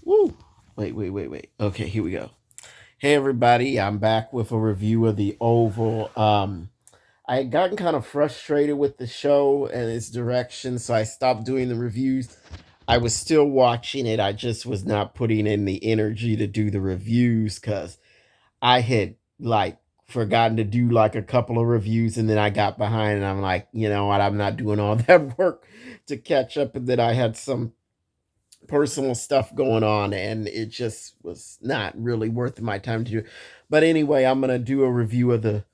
Woo! Wait. Okay, here we go. Hey everybody, I'm back with a review of The Oval. I had gotten kind of frustrated with the show and its direction, so I stopped doing the reviews. I was still watching it. I just was not putting in the energy to do the reviews because I had forgotten to do like a couple of reviews and then I got behind and I'm like, you know what, I'm not doing all that work to catch up. And then I had some personal stuff going on and it just was not really worth my time to do. But anyway, I'm going to do a review of the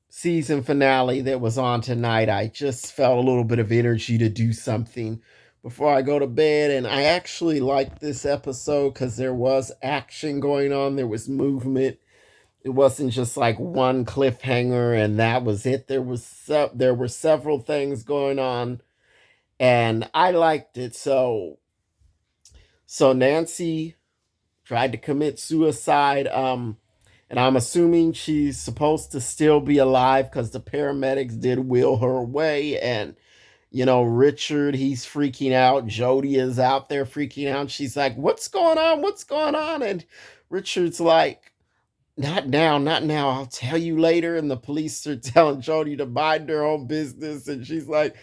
season finale that was on tonight. I just felt a little bit of energy to do something before I go to bed, and I actually liked this episode cuz there was action going on, there was movement. It wasn't just like one cliffhanger and that was it. There were several things going on and I liked it. So Nancy tried to commit suicide. And I'm assuming she's supposed to still be alive because the paramedics did wheel her away. And, Richard, he's freaking out. Jody is out there freaking out. She's like, "What's going on? What's going on?" And Richard's like, "Not now, not now. I'll tell you later." And the police are telling Jody to mind her own business. And she's like,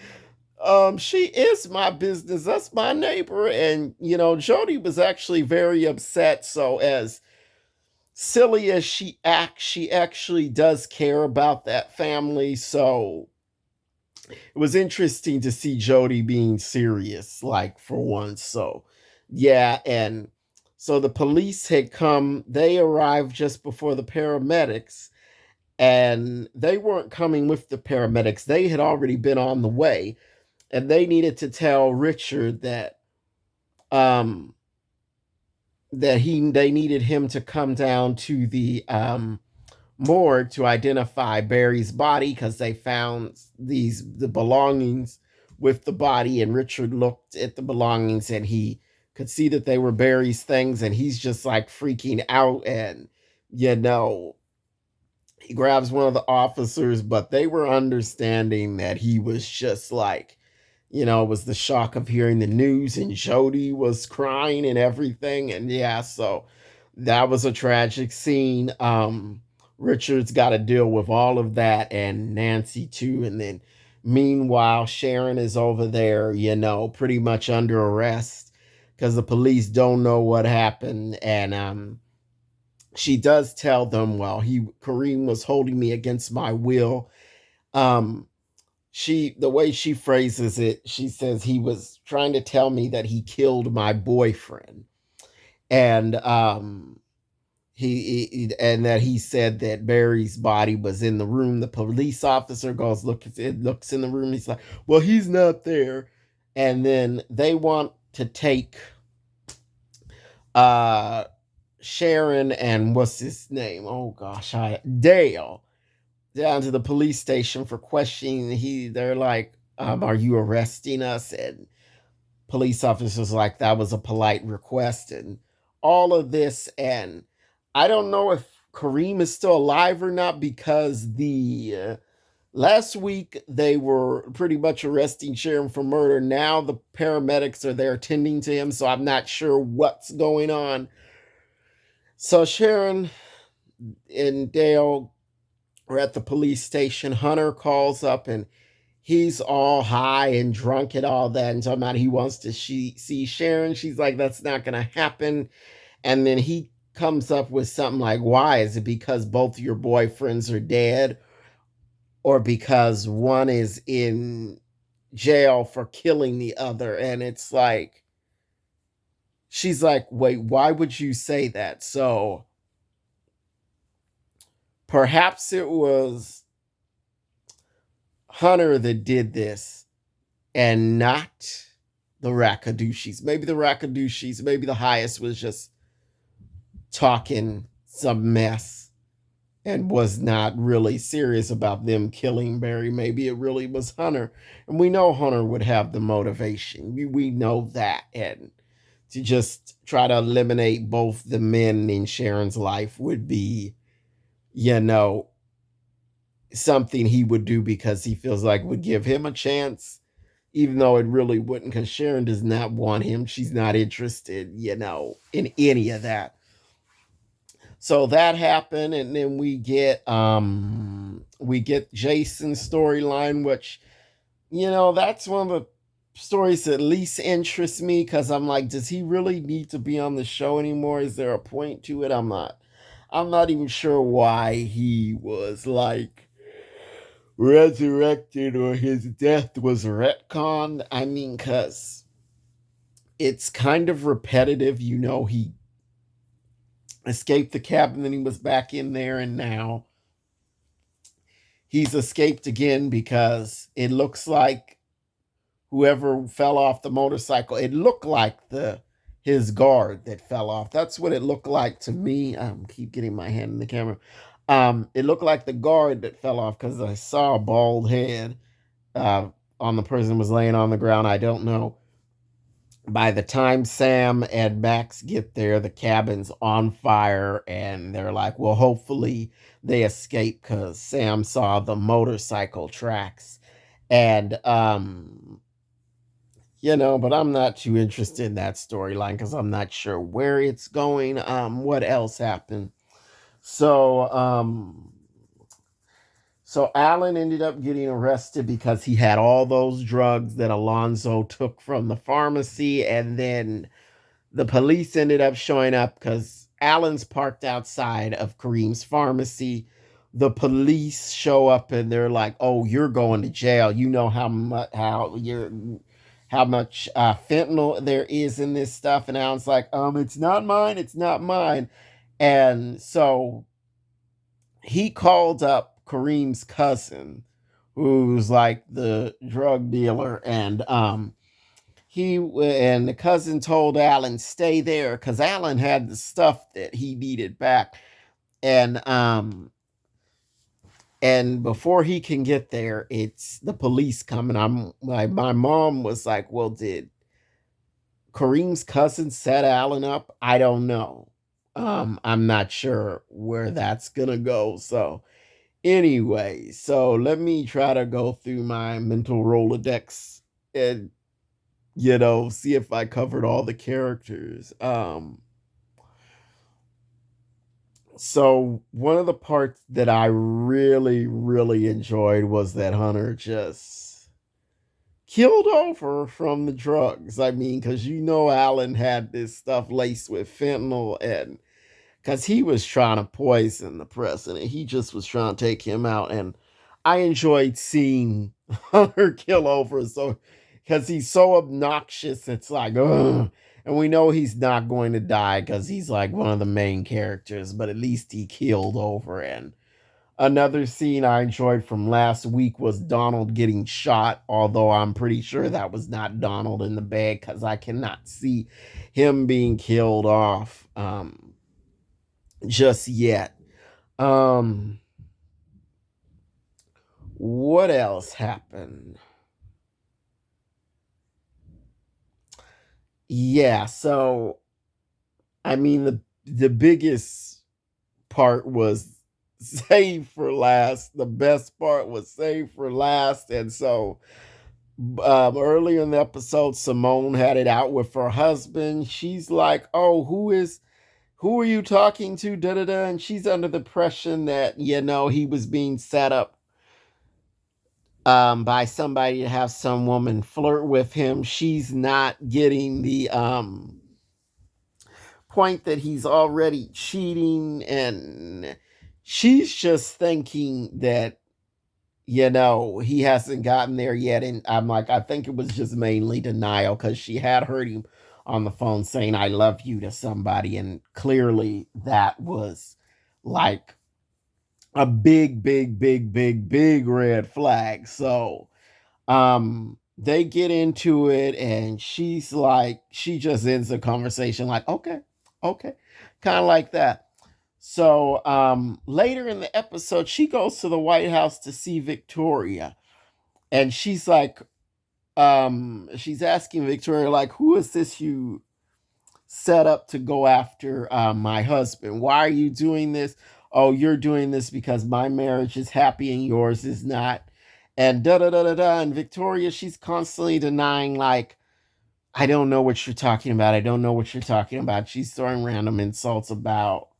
she is my business. That's my neighbor. And, Jody was actually very upset. So, as silly as she acts, she actually does care about that family. So, it was interesting to see Jody being serious, like for once. So, yeah. And so the police had come, they arrived just before the paramedics, and they weren't coming with the paramedics. They had already been on the way and they needed to tell Richard um that they needed him to come down to the morgue to identify Barry's body because they found the belongings with the body, and Richard looked at the belongings and he could see that they were Barry's things, and he's just like freaking out. And you know he grabs one of the officers, but they were understanding that he was just like, it was the shock of hearing the news, and Jody was crying and everything. And yeah, so that was a tragic scene. Richard's got to deal with all of that, and Nancy too. And then meanwhile, Sharon is over there, pretty much under arrest because the police don't know what happened. And she does tell them, well, Kareem was holding me against my will. Um, the way she phrases it, she says he was trying to tell me that he killed my boyfriend. And and that he said that Barry's body was in the room. The police officer looks in the room. He's like, "Well, he's not there." And then they want to take uh Sharon and what's his name? Oh gosh, Dale down to the police station for questioning. They're like, "Are you arresting us?" And police officers like, "That was a polite request," and all of this. And I don't know if Kareem is still alive or not because the last week they were pretty much arresting Sharon for murder. Now the paramedics are there attending to him, so I'm not sure what's going on. So Sharon and Dale are at the police station. Hunter calls up and he's all high and drunk and all that, and talking about he wants to see Sharon. She's like, "That's not going to happen." And then he comes up with something like, "Why? Is it because both your boyfriends are dead, or because one is in jail for killing the other?" And it's like, she's like, "Wait, why would you say that?" So perhaps it was Hunter that did this and not the Rakadushis. Maybe the Rakadushis, maybe the highest was just talking some mess and was not really serious about them killing Barry. Maybe it really was Hunter. And we know Hunter would have the motivation. We know that. And to just try to eliminate both the men in Sharon's life would be, you know, something he would do because he feels like would give him a chance, even though it really wouldn't, because Sharon does not want him. She's not interested, in any of that. So that happened, and then we get Jason's storyline, which that's one of the stories that least interests me, because I'm like, does he really need to be on the show anymore? Is there a point to it? I'm not even sure why he was like resurrected or his death was retconned. I mean, because it's kind of repetitive. He escaped the cabin, then he was back in there, and now he's escaped again because it looks like whoever fell off the motorcycle, it looked like the his guard that fell off. That's what it looked like to me. I keep getting my hand in the camera. It looked like the guard that fell off, because I saw a bald head on the person who was laying on the ground. I don't know. By the time Sam and Max get there, the cabin's on fire, and they're like, well, hopefully they escape, because Sam saw the motorcycle tracks. And but I'm not too interested in that storyline, because I'm not sure where it's going. What else happened? So, Alan ended up getting arrested because he had all those drugs that Alonzo took from the pharmacy, and then the police ended up showing up because Alan's parked outside of Kareem's pharmacy. The police show up and they're like, "Oh, you're going to jail. You know how much fentanyl there is in this stuff." And Alan's like, "It's not mine. It's not mine." And so he called up Kareem's cousin, who's like the drug dealer, and the cousin told Alan, stay there, because Alan had the stuff that he needed back. And before he can get there, it's the police coming. I'm like, my mom was like, well, did Kareem's cousin set Alan up? I don't know. I'm not sure where that's gonna go. So anyway, so let me try to go through my mental Rolodex and see if I covered all the characters. So one of the parts that I really, really enjoyed was that Hunter just killed over from the drugs. I mean, because Alan had this stuff laced with fentanyl, and because he was trying to poison the president, he just was trying to take him out. And I enjoyed seeing Hunter kill over, so because he's so obnoxious, it's like, ugh. And we know he's not going to die because he's like one of the main characters, but at least he killed over. And another scene I enjoyed from last week was Donald getting shot, although I'm pretty sure that was not Donald in the bag, because I cannot see him being killed off just yet. Um, what else happened? Yeah, so I mean, the biggest part was saved for last. The best part was saved for last, and so earlier in the episode, Simone had it out with her husband. She's like, "Oh, who are you talking to?" Da da da, and she's under the impression that he was being set up by somebody to have some woman flirt with him. She's not getting the point that he's already cheating, and she's just thinking that he hasn't gotten there yet. And I'm like, I think it was just mainly denial, because she had heard him on the phone saying I love you to somebody, and clearly that was like a big, big, big, big, big red flag. So they get into it, and she's like, she just ends the conversation like, okay, okay, kind of like that. So later in the episode, she goes to the White House to see Victoria, and she's like, she's asking Victoria, like, who is this you set up to go after my husband? Why are you doing this? Oh, you're doing this because my marriage is happy and yours is not. and da da da da da. And Victoria, she's constantly denying, like, I don't know what you're talking about. I don't know what you're talking about. She's throwing random insults about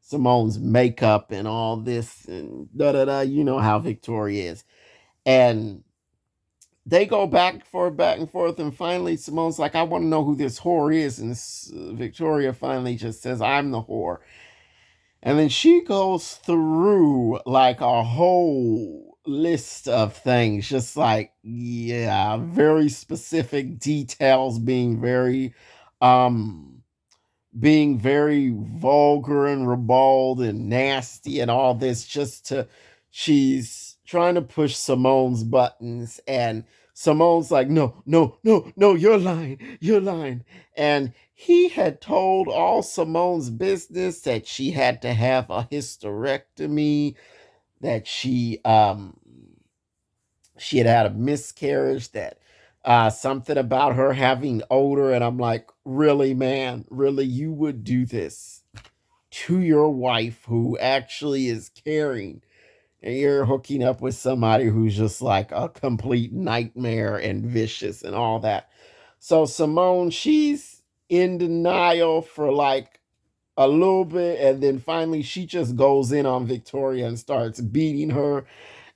Simone's makeup and all this and da da da. You know how Victoria is. And they go back and forth, and finally Simone's like, I want to know who this whore is. And Victoria finally just says, I'm the whore. And then she goes through like a whole list of things, just like, yeah, very specific details, um, being very vulgar and ribald and nasty and all this, she's trying to push Simone's buttons, and Simone's like, no, no, no, no, you're lying, you're lying. And he had told all Simone's business, that she had to have a hysterectomy, that she had had a miscarriage, that something about her having odor. And I'm like, really, man, really, you would do this to your wife who actually is caring, and you're hooking up with somebody who's just like a complete nightmare and vicious and all that. So Simone, she's in denial for like a little bit, and then finally she just goes in on Victoria and starts beating her,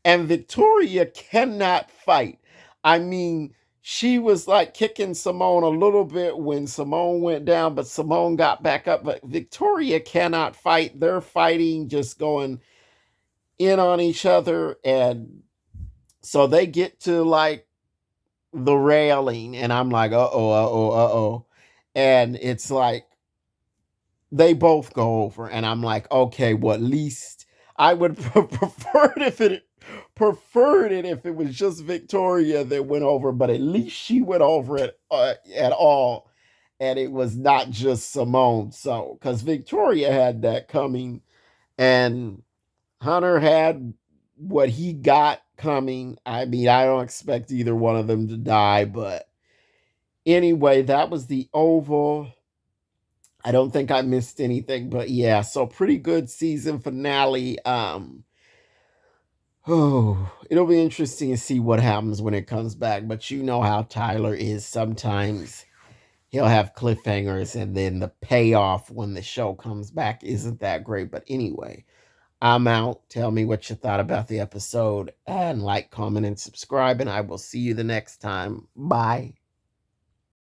and Victoria cannot fight. I mean, she was like kicking Simone a little bit when Simone went down, but Simone got back up. But Victoria cannot fight. They're fighting, just going in on each other. And so they get to like the railing, and I'm like, uh oh, uh oh, uh oh. And it's like they both go over, and I'm like, okay, well, at least I would preferred it if it was just Victoria that went over, but at least she went over it at all, and it was not just Simone. So, because Victoria had that coming, and Hunter had what he got coming. I mean, I don't expect either one of them to die, but anyway, that was the Oval. I don't think I missed anything, but yeah, so pretty good season finale. Oh, it'll be interesting to see what happens when it comes back, but you know how Tyler is. Sometimes he'll have cliffhangers, and then the payoff when the show comes back isn't that great. But anyway, I'm out. Tell me what you thought about the episode, and like, comment, and subscribe, and I will see you the next time. Bye.